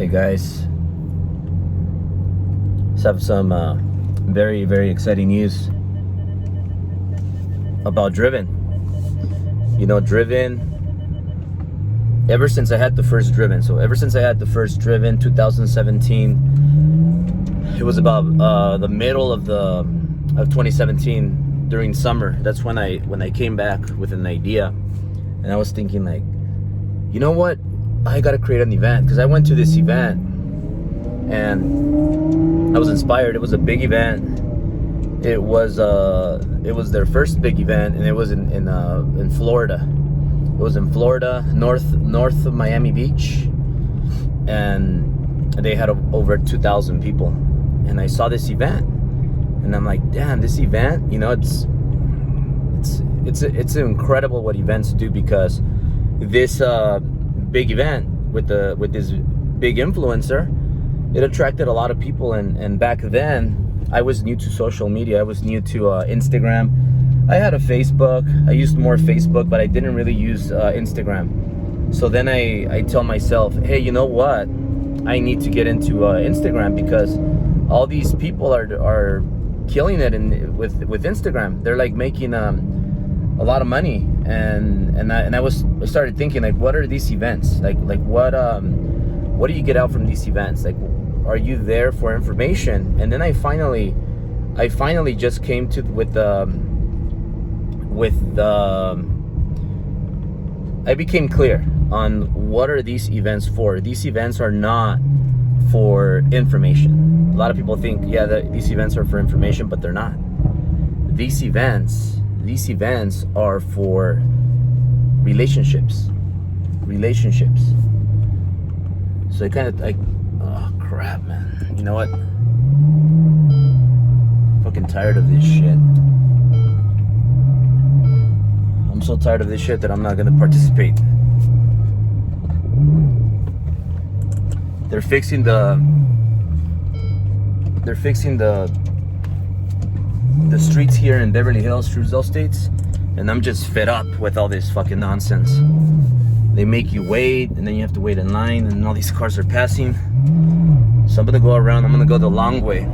Hey guys, let's have some very, very exciting news about Driven. You know, Driven, ever since I had the first Driven, 2017, it was about the middle of 2017 during summer. That's when I came back with an idea, and I was thinking like, you know what? I gotta create an event, because I went to this event and I was inspired. It was a big event. It was their first big event, and it was in Florida. It was in Florida, north of Miami Beach, and they had over 2,000 people. And I saw this event, and I'm like, damn, this event, you know, it's incredible what events do, because this big event with this big influencer, it attracted a lot of people. And back then I was new to social media. I was new to Instagram. I had a Facebook. I used more Facebook, but I didn't really use Instagram. So then I tell myself, hey, you know what, I need to get into Instagram, because all these people are killing it with Instagram. They're like making a lot of money, and I started thinking, like, what are these events? Like what do you get out from these events? Like, are you there for information? And then I finally just came to I became clear on what are these events for. These events are not for information. A lot of people think, yeah, these events are for information, but they're not. These events are for relationships. So it kind of like, oh crap, man. You know what? Fucking tired of this shit. I'm so tired of this shit that I'm not gonna participate. They're fixing the streets here in Beverly Hills, Truesdale Estates, and I'm just fed up with all this fucking nonsense. They make you wait, and then you have to wait in line, and all these cars are passing. So I'm gonna go around. I'm gonna go the long way,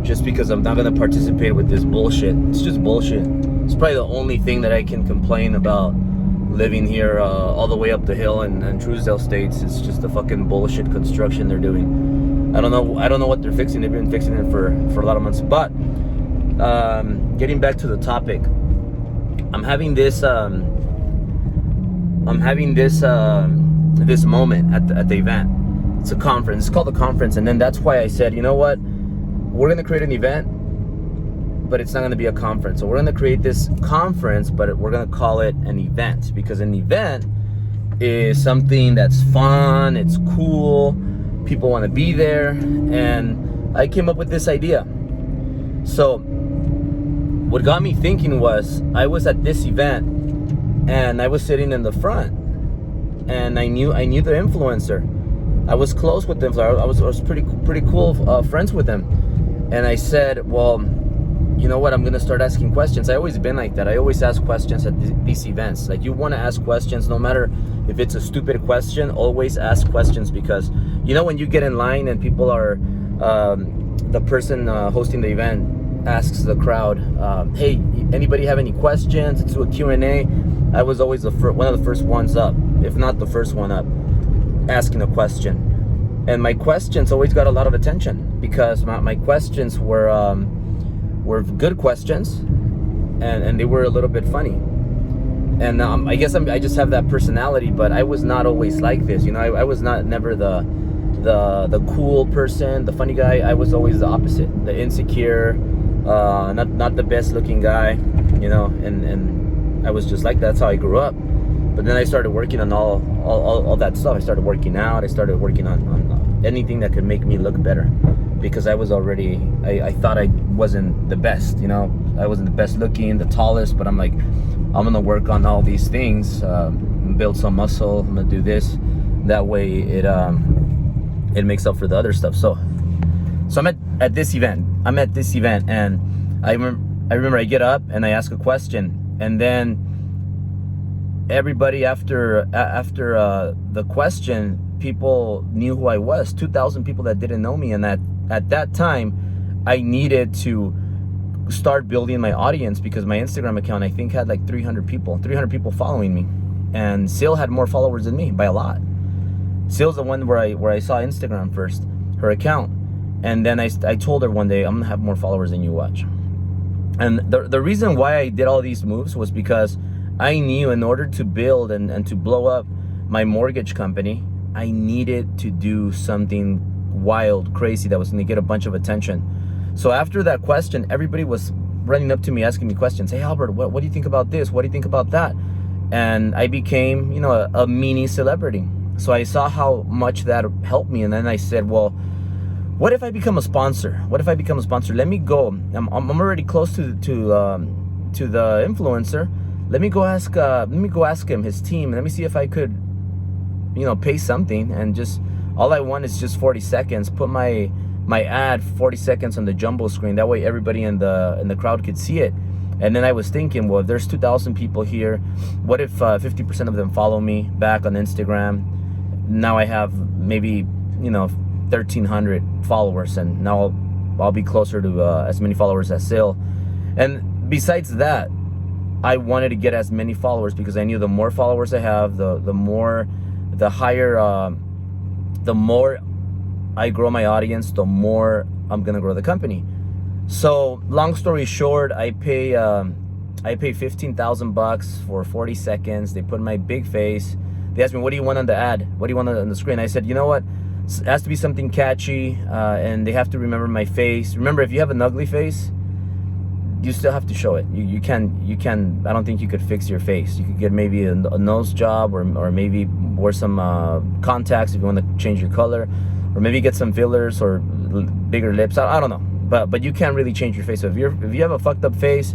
just because I'm not gonna participate with this bullshit. It's just bullshit. It's probably the only thing that I can complain about living here all the way up the hill in Truesdale Estates. It's just the fucking bullshit construction they're doing. I don't know what they're fixing. They've been fixing it for a lot of months. But getting back to the topic, I'm having this moment at the event. It's a conference. It's called a conference, and then that's why I said, you know what, we're gonna create an event, but it's not gonna be a conference. So we're gonna create this conference, but we're gonna call it an event, because an event is something that's fun, it's cool, people want to be there. And I came up with this idea. So what got me thinking was, I was at this event and I was sitting in the front, and I knew the influencer. I was close with the influencer. I was pretty cool friends with him. And I said, well, you know what, I'm gonna start asking questions. I always been like that. I always ask questions at these events. Like, you want to ask questions, no matter if it's a stupid question, always ask questions, because you know, when you get in line and people are the person hosting the event asks the crowd, hey, anybody have any questions? It's a Q&A. I was always one of the first ones up, if not the first one up, asking a question. And my questions always got a lot of attention, because my questions were good questions, and they were a little bit funny. And I guess I just have that personality, but I was not always like this. You know, I was never the cool person, the funny guy. I was always the opposite, the insecure, not the best looking guy, you know, and I was just like that. That's how I grew up. But then I started working on all that stuff. I started working out. I started working on anything that could make me look better, because I was already, I thought I wasn't the best, you know. I wasn't the best looking, the tallest, but I'm like, I'm gonna work on all these things, build some muscle. I'm gonna do this, that way it makes up for the other stuff. So I'm at this event. And I remember I get up and I ask a question, and then everybody after the question, people knew who I was, 2,000 people that didn't know me. And at that time, I needed to start building my audience, because my Instagram account, I think, had like 300 people following me. And Syl had more followers than me by a lot. Syl's the one where I saw Instagram first, her account. And then I told her one day, I'm gonna have more followers than you, watch. And the reason why I did all these moves was because I knew in order to build and to blow up my mortgage company, I needed to do something wild, crazy, that was gonna get a bunch of attention. So after that question, everybody was running up to me asking me questions. Hey, Albert, what do you think about this? What do you think about that? And I became, a mini celebrity. So I saw how much that helped me. And then I said, well, what if I become a sponsor? What if I become a sponsor? Let me go. I'm already close to the influencer. Let me go ask him, his team. Let me see if I could, pay something. And just, all I want is just 40 seconds. Put my ad 40 seconds on the jumbo screen. That way everybody in the crowd could see it. And then I was thinking, well, if there's 2,000 people here, what if 50% of them follow me back on Instagram? Now I have maybe, 1,300 followers, and now I'll be closer to as many followers as Syl. And besides that, I wanted to get as many followers, because I knew the more followers I have, the more I grow my audience, the more I'm gonna grow the company. So long story short, I pay $15,000 for 40 seconds. They put my big face. They asked me, what do you want on the ad? What do you want on the screen? I said, you know what? It has to be something catchy, and they have to remember my face. Remember, if you have an ugly face, you still have to show it. You can. I don't think you could fix your face. You could get maybe a nose job, or maybe wear some contacts if you want to change your color, or maybe get some fillers or bigger lips. I don't know. But you can't really change your face. So if you have a fucked up face,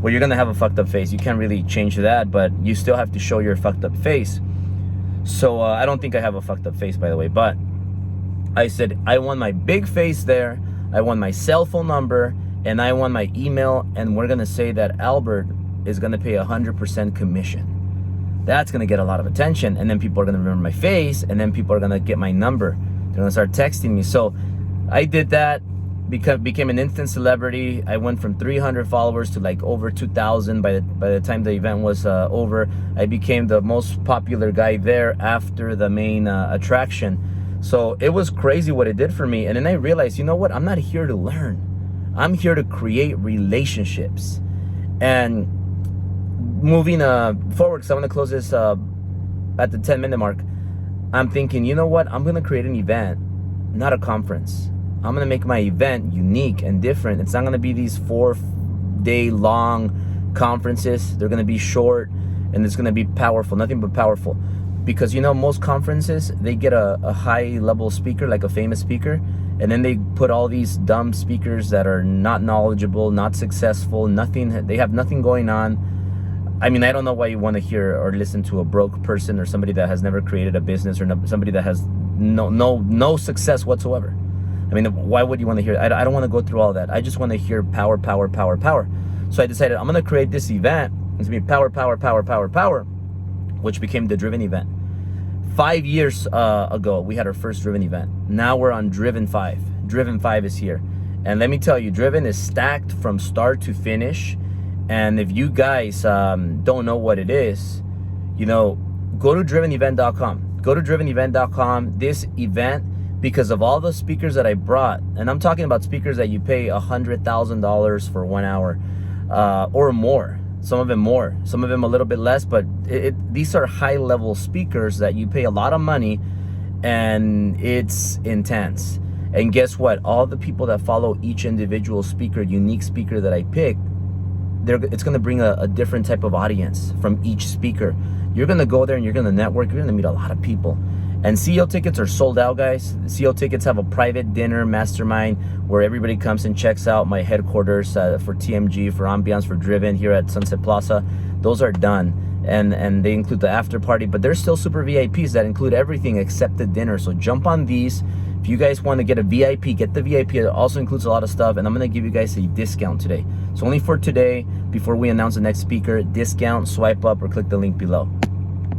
well, you're gonna have a fucked up face. You can't really change that, but you still have to show your fucked up face. So I don't think I have a fucked up face, by the way. But I said I want my big face there. I want my cell phone number, and I want my email. And we're gonna say that Albert is gonna pay 100% commission. That's gonna get a lot of attention, and then people are gonna remember my face, and then people are gonna get my number. They're gonna start texting me. So I did that. Became an instant celebrity. I went from 300 followers to like over 2,000 by the time the event was over. I became the most popular guy there after the main attraction. So it was crazy what it did for me. And then I realized, you know what? I'm not here to learn. I'm here to create relationships. And moving forward, because I want to close this at the 10-minute mark. I'm thinking, you know what? I'm going to create an event, not a conference. I'm gonna make my event unique and different. It's not gonna be these 4-day long conferences. They're gonna be short, and it's gonna be powerful, nothing but powerful. Because most conferences, they get a high level speaker, like a famous speaker, and then they put all these dumb speakers that are not knowledgeable, not successful, they have nothing going on. I mean, I don't know why you want to hear or listen to a broke person, or somebody that has never created a business, or somebody that has no success whatsoever. I mean, why would you want to hear? I don't want to go through all that. I just want to hear power, power, power, power. So I decided I'm going to create this event. It's going to be power, power, power, power, power, which became the Driven event. 5 years ago, we had our first Driven event. Now we're on Driven 5. Driven 5 is here. And let me tell you, Driven is stacked from start to finish. And if you guys don't know what it is, go to drivenevent.com. Go to drivenevent.com. This event, because of all the speakers that I brought, and I'm talking about speakers that you pay $100,000 for 1 hour or more. Some of them more, some of them a little bit less, but these are high-level speakers that you pay a lot of money, and it's intense. And guess what? All the people that follow each individual speaker, unique speaker that I pick, it's going to bring a different type of audience from each speaker. You're going to go there and you're going to network. You're going to meet a lot of people. And CEO tickets are sold out, guys. CEO tickets have a private dinner mastermind where everybody comes and checks out my headquarters for TMG, for Ambiance, for Driven here at Sunset Plaza. Those are done. And they include the after party, but there's still super VIPs that include everything except the dinner. So jump on these. If you guys want to get a VIP, get the VIP. It also includes a lot of stuff, and I'm going to give you guys a discount today. So only for today, before we announce the next speaker, discount, swipe up, or click the link below.